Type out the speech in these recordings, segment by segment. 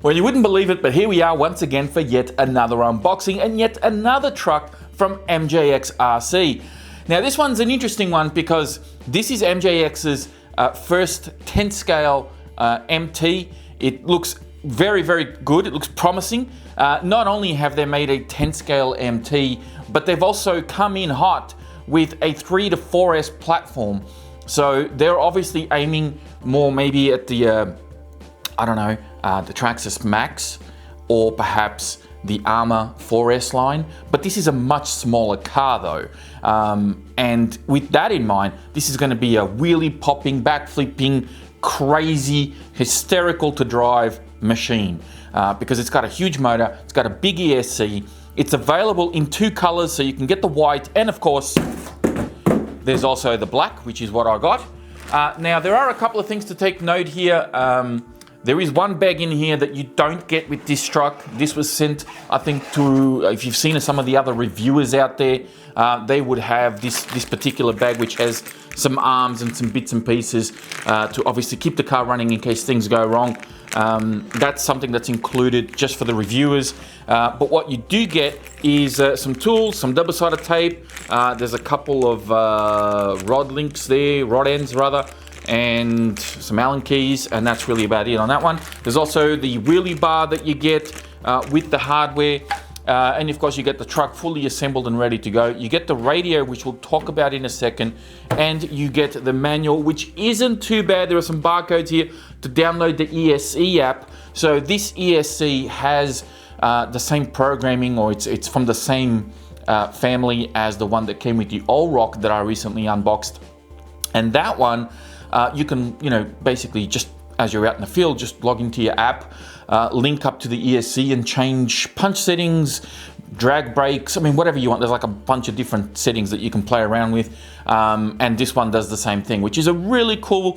Well, you wouldn't believe it, but here we are once again for yet another unboxing and yet another truck from MJX RC. Now this one's an interesting one because this is MJX's first 10 scale MT. It looks very, very good. It looks promising. Not only have they made a 10 scale MT, but they've also come in hot with a 3 to 4S platform. So they're obviously aiming more maybe at the, I don't know, the Traxxas Max or perhaps the Armour 4S line, but this is a much smaller car though. And with that in mind, this is going to be a wheelie popping, backflipping, crazy, hysterical to drive machine because it's got a huge motor, it's got a big ESC, it's available in 2 colors, so you can get the white, and of course there's also the black, which is what I got. Now there are a couple of things to take note here. There is one bag in here that you don't get with this truck. This was sent, I think, to, if you've seen some of the other reviewers out there, they would have this particular bag which has some arms and some bits and pieces to obviously keep the car running in case things go wrong. That's something that's included just for the reviewers. But what you do get is some tools, some double-sided tape. There's a couple of rod ends rather, and some Allen keys, and that's really about it on that one. There's also the wheelie bar that you get with the hardware, and of course you get the truck fully assembled and ready to go. You get the radio, which we'll talk about in a second, and you get the manual, which isn't too bad. There are some barcodes here to download the ESC app. So this ESC has the same programming, or it's from the same family as the one that came with the old Rock that I recently unboxed. And that one, you can, basically just as you're out in the field, just log into your app, link up to the ESC and change punch settings, drag brakes, I mean, whatever you want. There's like a bunch of different settings that you can play around with. And this one does the same thing, which is a really cool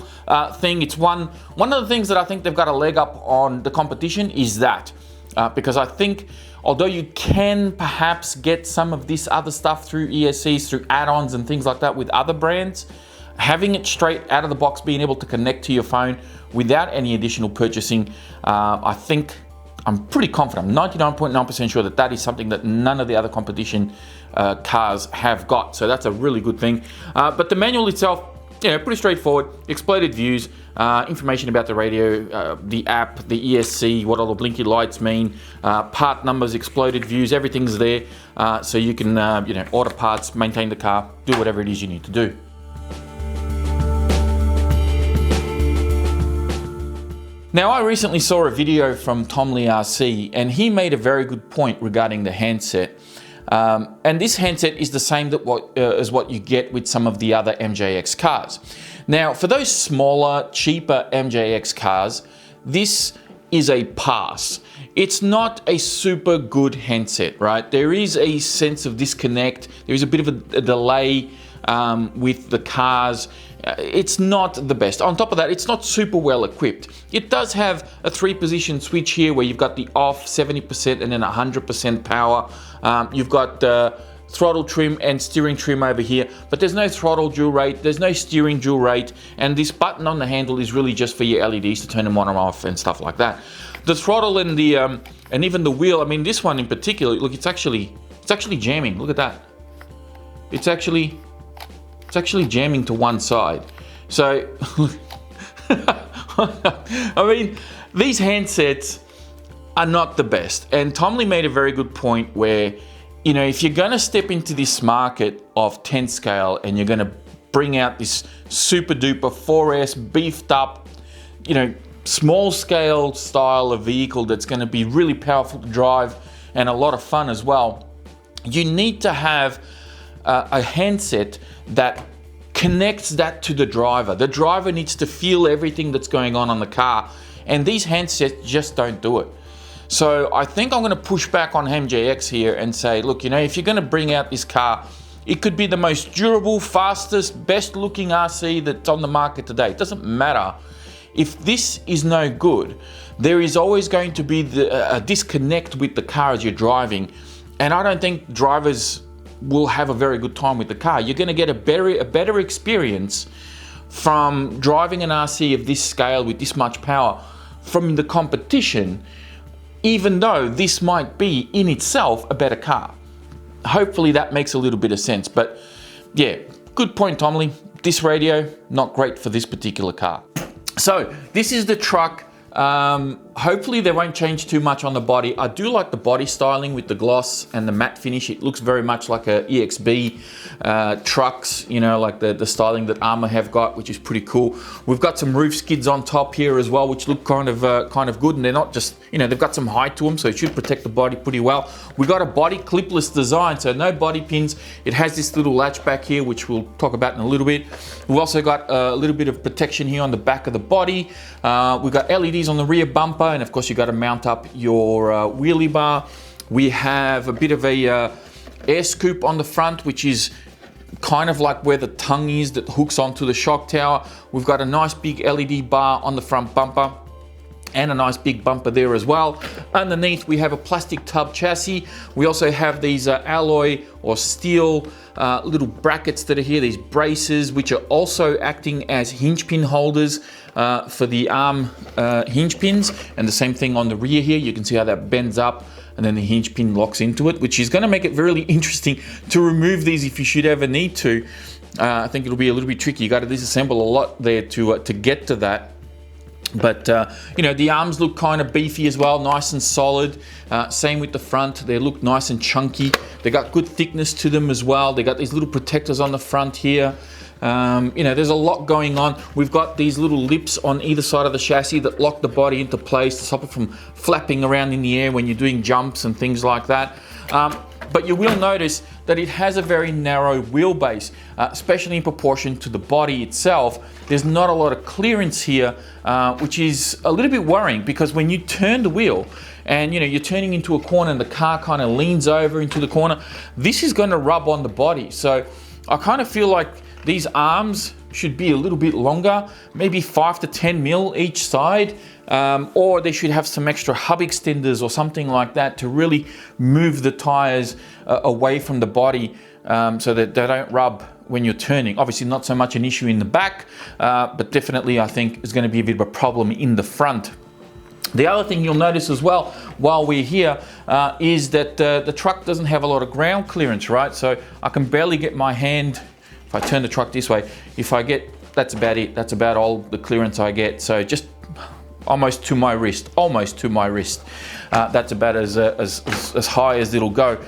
thing. It's one of the things that I think they've got a leg up on the competition is that. Because I think, although you can perhaps get some of this other stuff through ESCs, through add-ons and things like that with other brands, having it straight out of the box, being able to connect to your phone without any additional purchasing, I'm pretty confident, I'm 99.9% sure that is something that none of the other competition cars have got. So that's a really good thing. But the manual itself, pretty straightforward. Exploded views, information about the radio, the app, the ESC, what all the blinky lights mean, part numbers, exploded views, everything's there. So you can, order parts, maintain the car, do whatever it is you need to do. Now, I recently saw a video from Tom Lee RC, and he made a very good point regarding the handset. And this handset is the same as what you get with some of the other MJX cars. Now, for those smaller, cheaper MJX cars, this is a pass. It's not a super good handset, right? There is a sense of disconnect. There is a bit of a delay with the cars. It's not the best. On top of that, it's not super well equipped. It does have a 3-position switch here where you've got the off 70% and then 100% power. You've got throttle trim and steering trim over here, but there's no throttle dual rate, there's no steering dual rate, and this button on the handle is really just for your LEDs to turn them on and off and stuff like that. The throttle and the and even the wheel, I mean, this one in particular, look, it's actually jamming. Look at that. It's actually jamming to one side. So, I mean, these handsets are not the best. And Tom Lee made a very good point where, if you're gonna step into this market of 10 scale and you're gonna bring out this super duper 4S beefed up, small scale style of vehicle that's gonna be really powerful to drive and a lot of fun as well, you need to have a handset that connects that to the driver. The driver needs to feel everything that's going on the car, and these handsets just don't do it. So I think I'm going to push back on MJX here and say, look, if you're going to bring out this car, it could be the most durable, fastest, best looking RC that's on the market today. It doesn't matter. If this is no good, there is always going to be a disconnect with the car as you're driving, and I don't think drivers will have a very good time with the car. You're going to get a better experience from driving an RC of this scale with this much power from the competition, even though this might be in itself a better car. Hopefully that makes a little bit of sense. But yeah, good point, Tomley. This radio, not great for this particular car. So this is the truck. Hopefully they won't change too much on the body. I do like the body styling with the gloss and the matte finish. It looks very much like a EXB trucks, you know, like the styling that Armour have got, which is pretty cool. We've got some roof skids on top here as well, which look kind of good, and they're not just, you know, they've got some height to them, so it should protect the body pretty well. We've got a body clipless design, so no body pins. It has this little latch back here, which we'll talk about in a little bit. We've also got a little bit of protection here on the back of the body. We've got LEDs on the rear bumper, and of course you've got to mount up your wheelie bar. We have a bit of a air scoop on the front, which is kind of like where the tongue is that hooks onto the shock tower. We've got a nice big LED bar on the front bumper and a nice big bumper there as well. Underneath we have a plastic tub chassis. We also have these alloy or steel little brackets that are here, these braces, which are also acting as hinge pin holders for the arm hinge pins, and the same thing on the rear here. You can see how that bends up and then the hinge pin locks into it, which is going to make it really interesting to remove these if you should ever need to. I think it'll be a little bit tricky. You got to disassemble a lot there to get to that. But you know, the arms look kind of beefy as well, nice and solid. Same with the front, they look nice and chunky. They got good thickness to them as well. They got these little protectors on the front here. You know, there's a lot going on. We've got these little lips on either side of the chassis that lock the body into place to stop it from flapping around in the air when you're doing jumps and things like that. But you will notice that it has a very narrow wheelbase, especially in proportion to the body itself. There's not a lot of clearance here, which is a little bit worrying, because when you turn the wheel and, you know, you're turning into a corner and the car kind of leans over into the corner, this is going to rub on the body. So I kind of feel like these arms should be a little bit longer, maybe 5 to 10 mil each side, or they should have some extra hub extenders or something like that to really move the tires away from the body, so that they don't rub when you're turning. Obviously not so much an issue in the back, but definitely I think is going to be a bit of a problem in the front. The other thing you'll notice as well while we're here is that the truck doesn't have a lot of ground clearance, right? So I can barely get my hand, if I turn the truck this way, if I get, that's about it. That's about all the clearance I get. So just almost to my wrist, that's about as high as it'll go.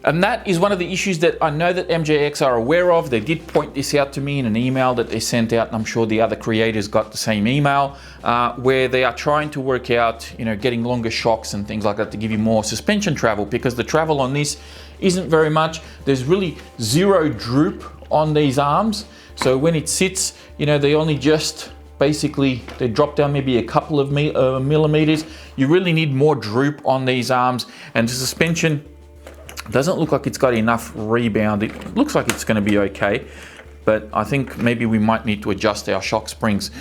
And that is one of the issues that I know that MJX are aware of. They did point this out to me in an email that they sent out, and I'm sure the other creators got the same email, where they are trying to work out, you know, getting longer shocks and things like that to give you more suspension travel, because the travel on this isn't very much. There's really zero droop on these arms. So when it sits, you know, they only just basically, they drop down maybe a couple of millimeters. You really need more droop on these arms, and the suspension doesn't look like it's got enough rebound. It looks like it's going to be okay, but I think maybe we might need to adjust our shock springs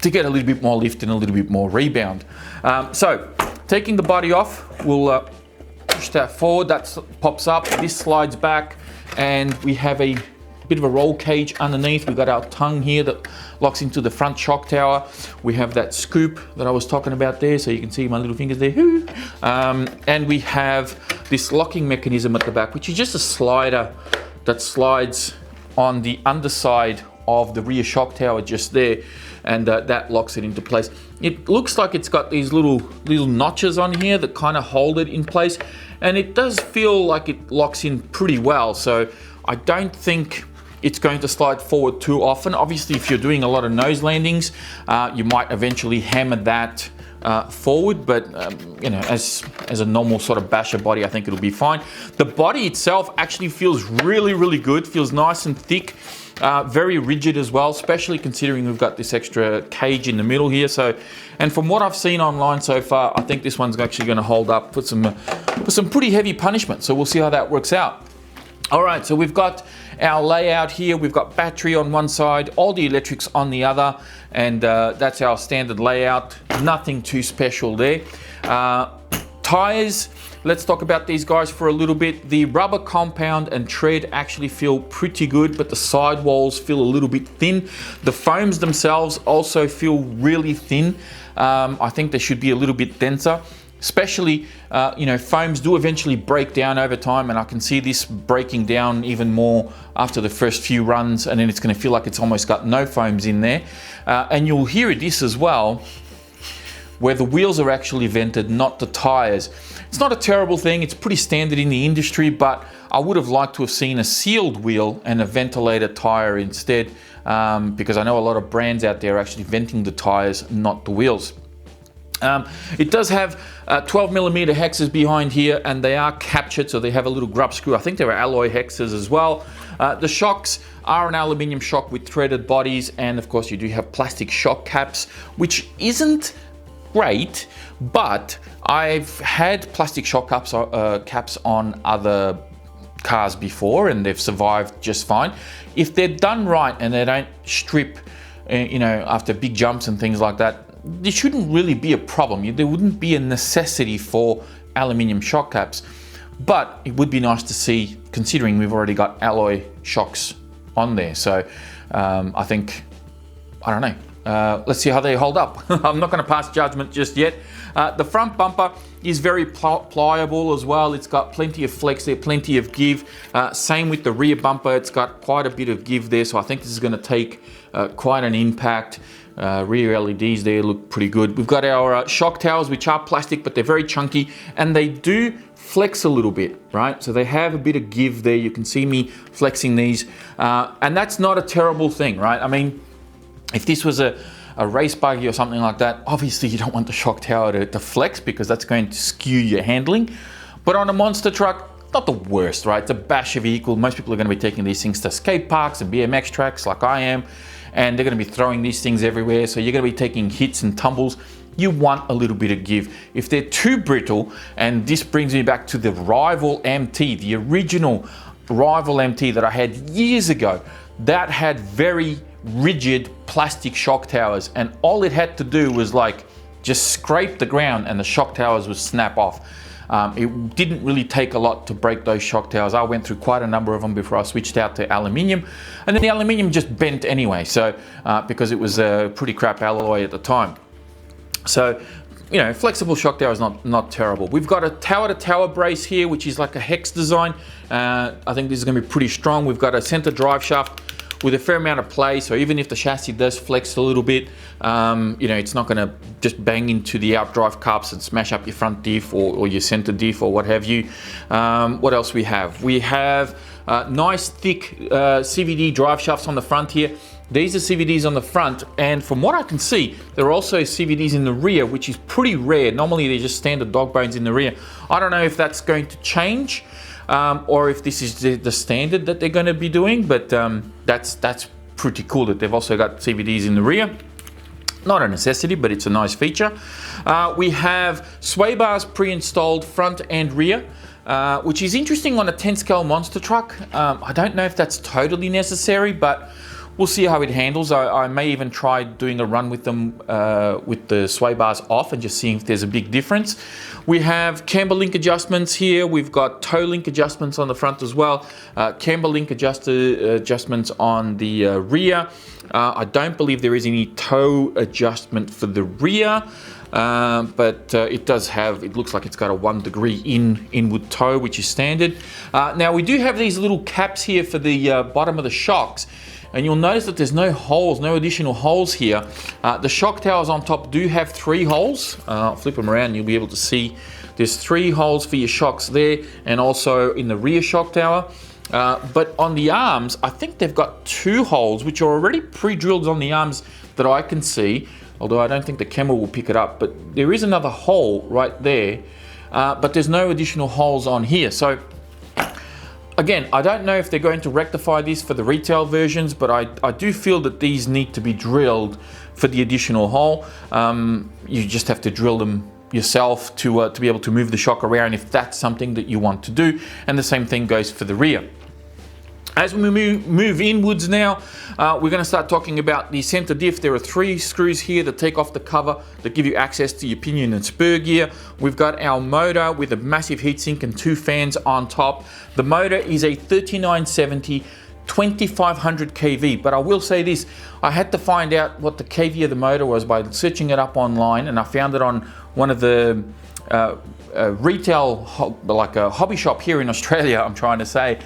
to get a little bit more lift and a little bit more rebound. So taking the body off, we'll push that forward, that pops up, this slides back, and we have a bit of a roll cage underneath. We've got our tongue here that locks into the front shock tower. We have that scoop that I was talking about there, so you can see my little fingers there. And we have this locking mechanism at the back, which is just a slider that slides on the underside of the rear shock tower just there, and that locks it into place. It looks like it's got these little notches on here that kind of hold it in place, and it does feel like it locks in pretty well. So I don't think it's going to slide forward too often. Obviously, if you're doing a lot of nose landings, you might eventually hammer that forward, but you know, as a normal sort of basher body, I think it'll be fine. The body itself actually feels really good, feels nice and thick, very rigid as well, especially considering we've got this extra cage in the middle here. So, and from what I've seen online so far, I think this one's actually going to hold up, put some pretty heavy punishment. So we'll see how that works out. All right, so we've got our layout here. We've got battery on one side, all the electrics on the other, and that's our standard layout. Nothing too special there. Tires, let's talk about these guys for a little bit. The rubber compound and tread actually feel pretty good, but the sidewalls feel a little bit thin. The foams themselves also feel really thin. I think they should be a little bit denser. Especially, foams do eventually break down over time, and I can see this breaking down even more after the first few runs, and then it's going to feel like it's almost got no foams in there. And you'll hear this as well, where the wheels are actually vented, not the tires. It's not a terrible thing, it's pretty standard in the industry, but I would have liked to have seen a sealed wheel and a ventilated tire instead, because I know a lot of brands out there are actually venting the tires, not the wheels. It does have 12mm hexes behind here, and they are captured, so they have a little grub screw. I think there are alloy hexes as well. The shocks are an aluminium shock with threaded bodies, and of course you do have plastic shock caps, which isn't great, but I've had plastic shock caps on other cars before, and they've survived just fine. If they're done right and they don't strip, after big jumps and things like that, there shouldn't really be a problem. There wouldn't be a necessity for aluminium shock caps, but it would be nice to see, considering we've already got alloy shocks on there. So I think, I don't know. Let's see how they hold up. I'm not going to pass judgment just yet. The front bumper is very pliable as well. It's got plenty of flex there, plenty of give. Same with the rear bumper. It's got quite a bit of give there, so I think this is going to take quite an impact. Rear LEDs there look pretty good. We've got our shock towers, which are plastic, but they're very chunky, and they do flex a little bit, right? So they have a bit of give there. You can see me flexing these, and that's not a terrible thing, right? I mean, if this was a race buggy or something like that, obviously you don't want the shock tower to flex, because that's going to skew your handling. But on a monster truck, not the worst, right? It's a basher vehicle. Most people are going to be taking these things to skate parks and BMX tracks like I am, and they're going to be throwing these things everywhere. So you're going to be taking hits and tumbles. You want a little bit of give. If they're too brittle, and this brings me back to the Rival MT, the original Rival MT that I had years ago, that had very rigid plastic shock towers, and all it had to do was just scrape the ground and the shock towers would snap off. It didn't really take a lot to break those shock towers. I went through quite a number of them before I switched out to aluminium, and then the aluminium just bent anyway, so because it was a pretty crap alloy at the time. So flexible shock tower is not terrible. We've got a tower-to-tower brace here, which is like a hex design. I think this is going to be pretty strong. We've got a center drive shaft with a fair amount of play, so even if the chassis does flex a little bit, it's not going to just bang into the outdrive cups and smash up your front diff or your center diff or what have you. What else we have? We have nice thick CVD drive shafts on the front here. These are CVDs on the front, and from what I can see, there are also CVDs in the rear, which is pretty rare. Normally they're just standard dog bones in the rear. I don't know if that's going to change, or if this is the standard that they're going to be doing, but that's pretty cool that they've also got CVDs in the rear. Not a necessity, but it's a nice feature. We have sway bars pre-installed front and rear, which is interesting on a 10 scale monster truck. I don't know if that's totally necessary, but we'll see how it handles. I may even try doing a run with them with the sway bars off and just seeing if there's a big difference. We have camber link adjustments here. We've got toe link adjustments on the front as well. Camber link adjustments on the rear. I don't believe there is any toe adjustment for the rear. But it does have, it looks like it's got a 1 degree inward toe, which is standard. Now we do have these little caps here for the bottom of the shocks, and you'll notice that there's no holes, no additional holes here. The shock towers on top do have 3 holes. I'll flip them around and you'll be able to see there's 3 holes for your shocks there, and also in the rear shock tower. But on the arms, I think they've got 2 holes, which are already pre-drilled on the arms that I can see, although I don't think the camera will pick it up, but there is another hole right there, but there's no additional holes on here. So again, I don't know if they're going to rectify this for the retail versions, but I do feel that these need to be drilled for the additional hole. You just have to drill them yourself to be able to move the shock around if that's something that you want to do, and the same thing goes for the rear. As we move inwards now, we're going to start talking about the center diff. There are 3 screws here that take off the cover that give you access to your pinion and spur gear. We've got our motor with a massive heatsink and 2 fans on top. The motor is a 3970 2500 kV, but I will say this, I had to find out what the kV of the motor was by searching it up online, and I found it on one of the retail, like a hobby shop here in Australia, I'm trying to say.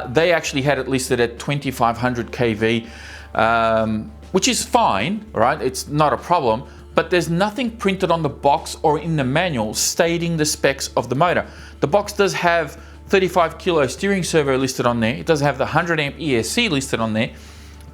They actually had it listed at 2500 kV, which is fine, right? It's not a problem, but there's nothing printed on the box or in the manual stating the specs of the motor. The box does have 35 kilo steering servo listed on there. It does have the 100 amp ESC listed on there,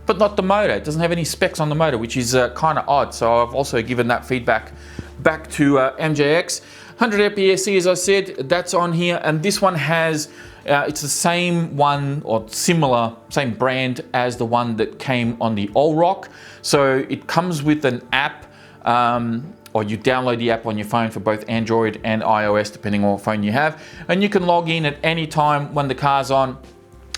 but not the motor. It doesn't have any specs on the motor, which is kind of odd. So I've also given that feedback back to MJX. 100 amp ESC, as I said, that's on here, and this one has, it's the same one or similar, same brand as the one that came on the Allrock. So it comes with an app, or you download the app on your phone for both Android and iOS, depending on what phone you have, and you can log in at any time when the car's on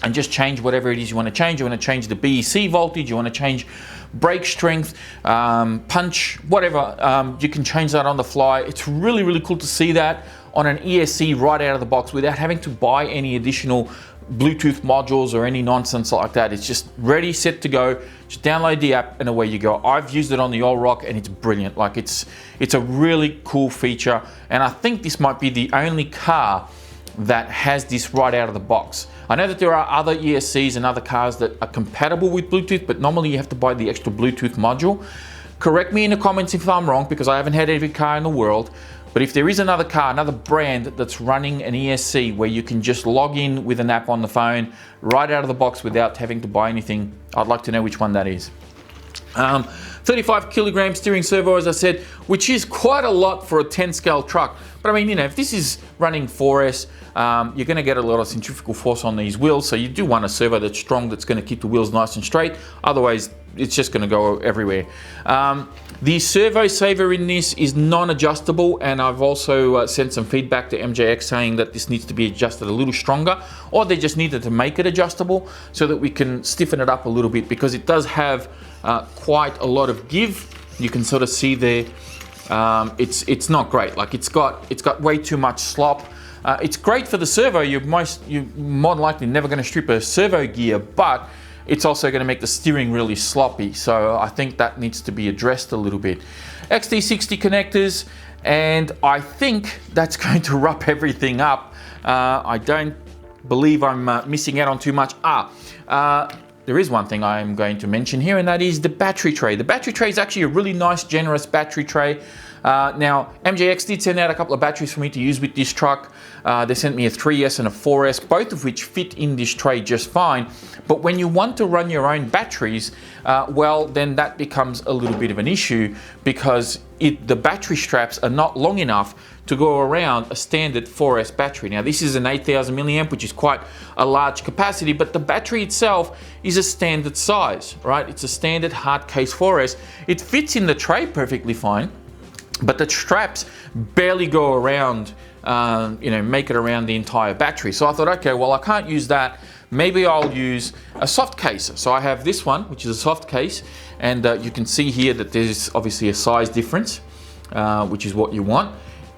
and just change whatever it is you want to change. You want to change the BEC voltage, you want to change brake strength, punch, whatever. You can change that on the fly. It's really, really cool to see that on an ESC right out of the box without having to buy any additional Bluetooth modules or any nonsense like that. It's just ready, set to go. Just download the app and away you go. I've used it on the Allrock and it's brilliant. Like it's a really cool feature, and I think this might be the only car that has this right out of the box. I know that there are other ESCs and other cars that are compatible with Bluetooth, but normally you have to buy the extra Bluetooth module. Correct me in the comments if I'm wrong, because I haven't had every car in the world. But if there is another car, another brand that's running an ESC where you can just log in with an app on the phone right out of the box without having to buy anything, I'd like to know which one that is. 35 kilogram steering servo, as I said, which is quite a lot for a 10 scale truck. But I mean, you know, if this is running 4S, you're going to get a lot of centrifugal force on these wheels. So you do want a servo that's strong, that's going to keep the wheels nice and straight. Otherwise, it's just going to go everywhere. The servo saver in this is non-adjustable, and I've also sent some feedback to MJX saying that this needs to be adjusted a little stronger, or they just needed to make it adjustable so that we can stiffen it up a little bit, because it does have quite a lot of give. You can sort of see there, it's not great. Like it's got way too much slop. It's great for the servo. You're more than likely never going to strip a servo gear, but it's also going to make the steering really sloppy. So I think that needs to be addressed a little bit. XT60 connectors, and I think that's going to wrap everything up. I don't believe I'm missing out on too much. There is one thing I'm going to mention here, and that is the battery tray. The battery tray is actually a really nice, generous battery tray. Now, MJX did send out a couple of batteries for me to use with this truck. They sent me a 3S and a 4S, both of which fit in this tray just fine. But when you want to run your own batteries, well, then that becomes a little bit of an issue, because the battery straps are not long enough to go around a standard 4S battery. Now, this is an 8000 milliamp, which is quite a large capacity, but the battery itself is a standard size, right? It's a standard hard case 4S. It fits in the tray perfectly fine, but the straps barely go around, make it around the entire battery. So I thought, okay, well, I can't use that. Maybe I'll use a soft case. So I have this one, which is a soft case, and you can see here that there's obviously a size difference, which is what you want.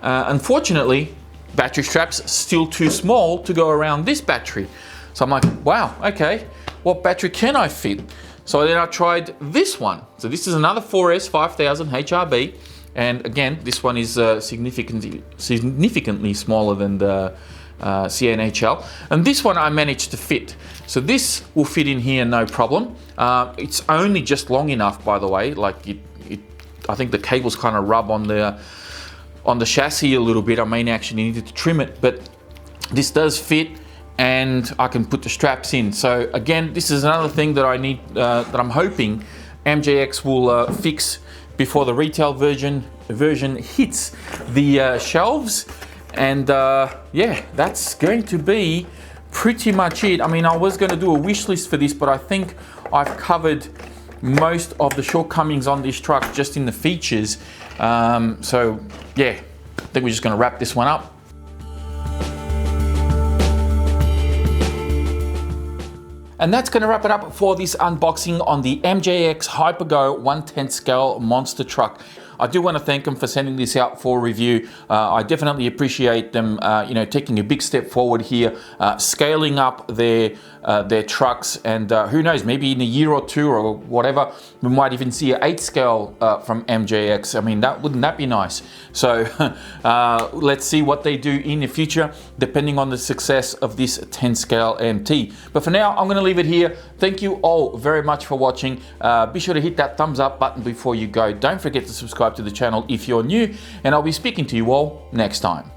Unfortunately, battery straps still too small to go around this battery. So I'm like, wow, okay, what battery can I fit? So then I tried this one. So this is another 4S 5000 HRB. And again, this one is significantly smaller than the CNHL. And this one I managed to fit. So this will fit in here, no problem. It's only just long enough, by the way. Like I think the cables kind of rub on the chassis a little bit. I may actually need to trim it, but this does fit, and I can put the straps in. So again, this is another thing that I need, that I'm hoping MJX will fix before the retail version hits the shelves. And yeah, that's going to be pretty much it. I mean, I was going to do a wish list for this, but I think I've covered most of the shortcomings on this truck just in the features. So yeah, I think we're just going to wrap this one up. And that's going to wrap it up for this unboxing on the MJX HyperGo 1/10 scale monster truck. I do want to thank them for sending this out for review. I definitely appreciate them, taking a big step forward here, scaling up their trucks, and who knows, maybe in a year or two or whatever, we might even see an 8 scale from MJX. I mean, wouldn't that be nice? So let's see what they do in the future, depending on the success of this 10 scale MT. But for now, I'm going to leave it here. Thank you all very much for watching. Be sure to hit that thumbs up button before you go. Don't forget to subscribe to the channel if you're new, and I'll be speaking to you all next time.